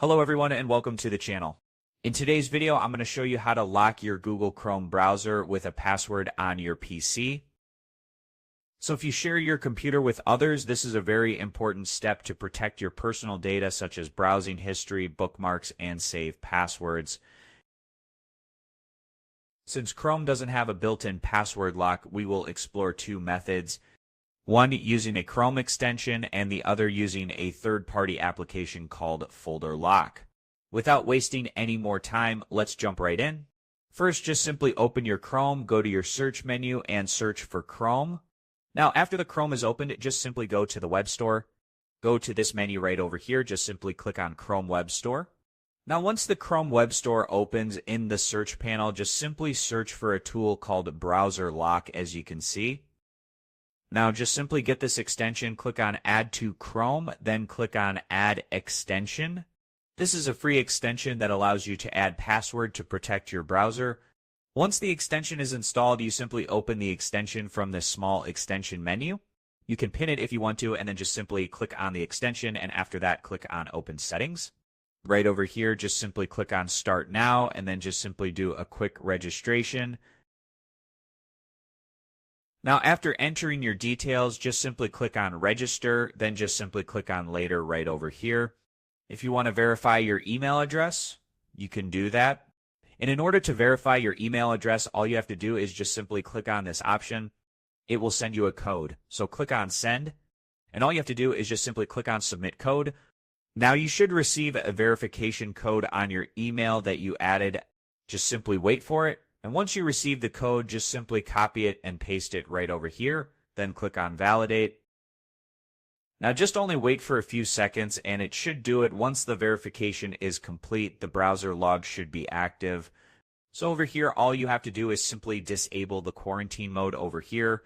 Hello everyone and welcome to the channel. In today's video, I'm going to show you how to lock your Google Chrome browser with a password on your PC. So if you share your computer with others, this is a very important step to protect your personal data such as browsing history, bookmarks, and save passwords. Since Chrome doesn't have a built-in password lock, we will explore two methods. One using a Chrome extension and the other using a third-party application called Folder Lock. Without wasting any more time, let's jump right in. First, just simply open your Chrome, go to your search menu, and search for Chrome. Now, after the Chrome is opened, just simply go to the web store. Go to this menu right over here, just simply click on Chrome Web Store. Now, once the Chrome Web Store opens in the search panel, just simply search for a tool called Browser Lock, as you can see. Now just simply get this extension, click on Add to Chrome, then click on Add Extension. This is a free extension that allows you to add password to protect your browser. Once the extension is installed, you simply open the extension from this small extension menu. You can pin it if you want to, and then just simply click on the extension, and after that, click on Open Settings. Right over here, just simply click on Start Now, and then just simply do a quick registration. Now, after entering your details, just simply click on Register, then just simply click on Later right over here. If you want to verify your email address, you can do that. And in order to verify your email address, all you have to do is just simply click on this option. It will send you a code. So click on Send, and all you have to do is just simply click on Submit Code. Now, you should receive a verification code on your email that you added. Just simply wait for it. And once you receive the code, just simply copy it and paste it right over here. Then click on Validate. Now just only wait for a few seconds and it should do it. Once the verification is complete, the browser log should be active. So over here, all you have to do is simply disable the quarantine mode over here.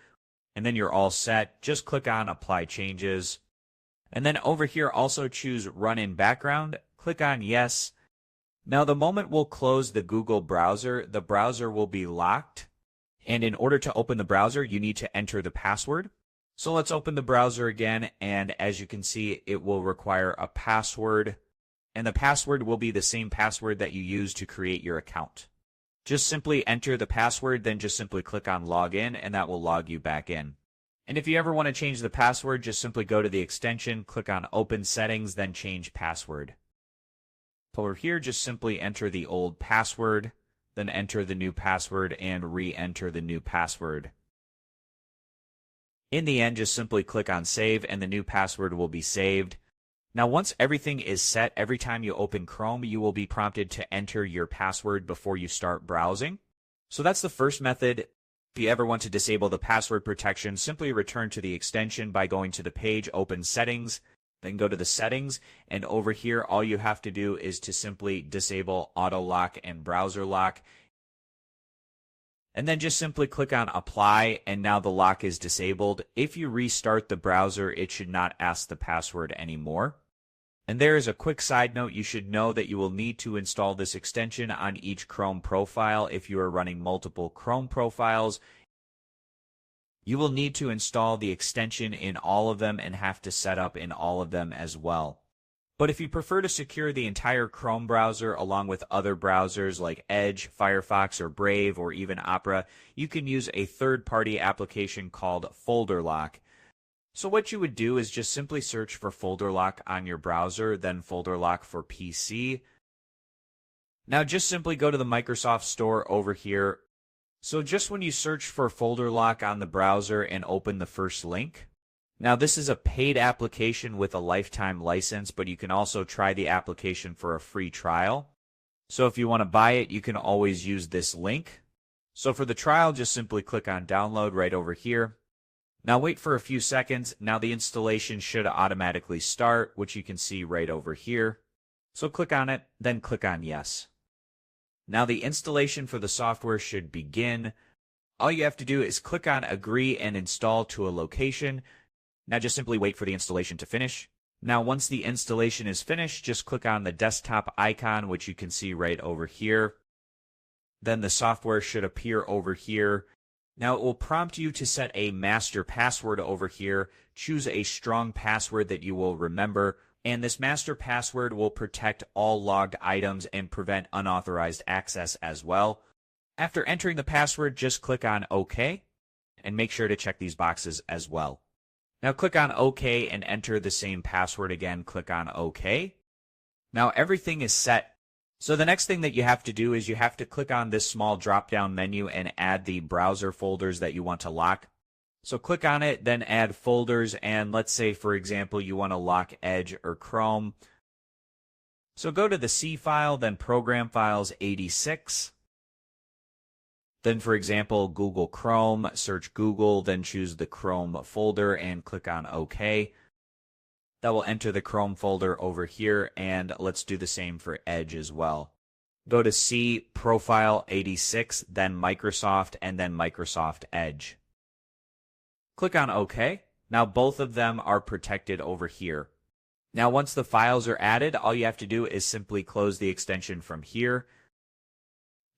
And then you're all set. Just click on Apply Changes. And then over here, also choose Run in Background. Click on Yes. Now, the moment we'll close the Google browser, the browser will be locked. And in order to open the browser, you need to enter the password. So let's open the browser again. And as you can see, it will require a password. And the password will be the same password that you use to create your account. Just simply enter the password, then just simply click on Login, and that will log you back in. And if you ever want to change the password, just simply go to the extension, click on Open Settings, then Change Password. Over here, just simply enter the old password, then enter the new password and re-enter the new password. In the end, just simply click on Save and the new password will be saved. Now, once everything is set, every time you open Chrome, you will be prompted to enter your password before you start browsing. So that's the first method. If you ever want to disable the password protection, simply return to the extension by going to the page, Open Settings, then go to the settings, and over here, all you have to do is to simply disable auto lock and browser lock. And then just simply click on Apply, and now the lock is disabled. If you restart the browser, it should not ask the password anymore. And there is a quick side note. You should know that you will need to install this extension on each Chrome profile if you are running multiple Chrome profiles. You will need to install the extension in all of them and have to set up in all of them as well. But if you prefer to secure the entire Chrome browser along with other browsers like Edge, Firefox, or Brave, or even Opera, you can use a third-party application called Folder Lock. So what you would do is just simply search for Folder Lock on your browser, then Folder Lock for PC. Now just simply go to the Microsoft Store over here. So just when you search for Folder Lock on the browser and open the first link. Now this is a paid application with a lifetime license, but you can also try the application for a free trial. So if you want to buy it, you can always use this link. So for the trial, just simply click on Download right over here. Now wait for a few seconds. Now the installation should automatically start, which you can see right over here. So click on it, then click on Yes. Now the installation for the software should begin. All you have to do is click on Agree and Install to a location. Now just simply wait for the installation to finish. Now once the installation is finished, just click on the desktop icon, which you can see right over here. Then the software should appear over here. Now it will prompt you to set a master password over here. Choose a strong password that you will remember. And this master password will protect all logged items and prevent unauthorized access as well. After entering the password, just click on OK and make sure to check these boxes as well. Now click on OK and enter the same password again. Click on OK. Now everything is set. So the next thing that you have to do is you have to click on this small drop-down menu and add the browser folders that you want to lock. So click on it, then add folders, and let's say, for example, you want to lock Edge or Chrome. So go to the C file, then Program Files 86. Then, for example, Google Chrome, search Google, then choose the Chrome folder and click on OK. That will enter the Chrome folder over here, and let's do the same for Edge as well. Go to C, Profile 86, then Microsoft, and then Microsoft Edge. Click on OK. Now both of them are protected over here. Now once the files are added, all you have to do is simply close the extension from here.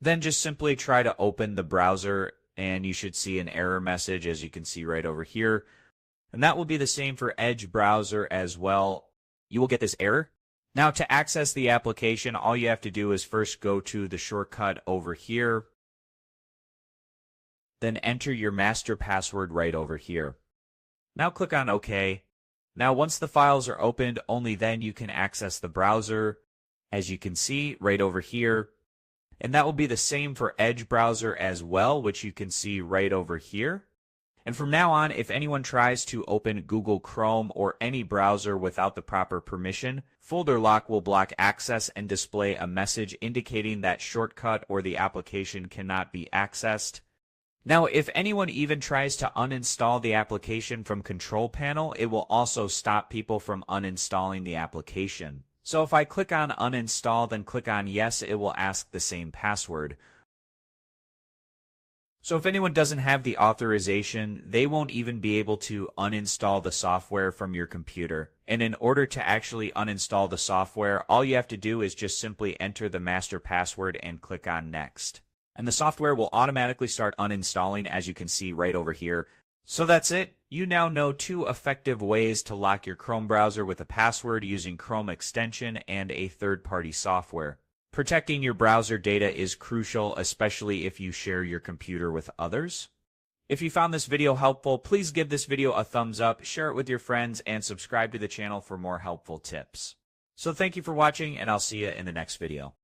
Then just simply try to open the browser, and you should see an error message, as you can see right over here. And that will be the same for Edge browser as well. You will get this error. Now to access the application, all you have to do is first go to the shortcut over here. Then enter your master password right over here. Now click on OK. Now once the files are opened, only then you can access the browser, as you can see right over here. And that will be the same for Edge browser as well, which you can see right over here. And from now on, if anyone tries to open Google Chrome or any browser without the proper permission, Folder Lock will block access and display a message indicating that shortcut or the application cannot be accessed. Now, if anyone even tries to uninstall the application from Control Panel, it will also stop people from uninstalling the application. So if I click on Uninstall, then click on Yes, it will ask the same password. So if anyone doesn't have the authorization, they won't even be able to uninstall the software from your computer. And in order to actually uninstall the software, all you have to do is just simply enter the master password and click on Next. And the software will automatically start uninstalling, as you can see right over here. So that's it. You now know 2 effective ways to lock your Chrome browser with a password using Chrome extension and a third-party software. Protecting your browser data is crucial, especially if you share your computer with others. If you found this video helpful, please give this video a thumbs up, share it with your friends, and subscribe to the channel for more helpful tips. So thank you for watching, and I'll see you in the next video.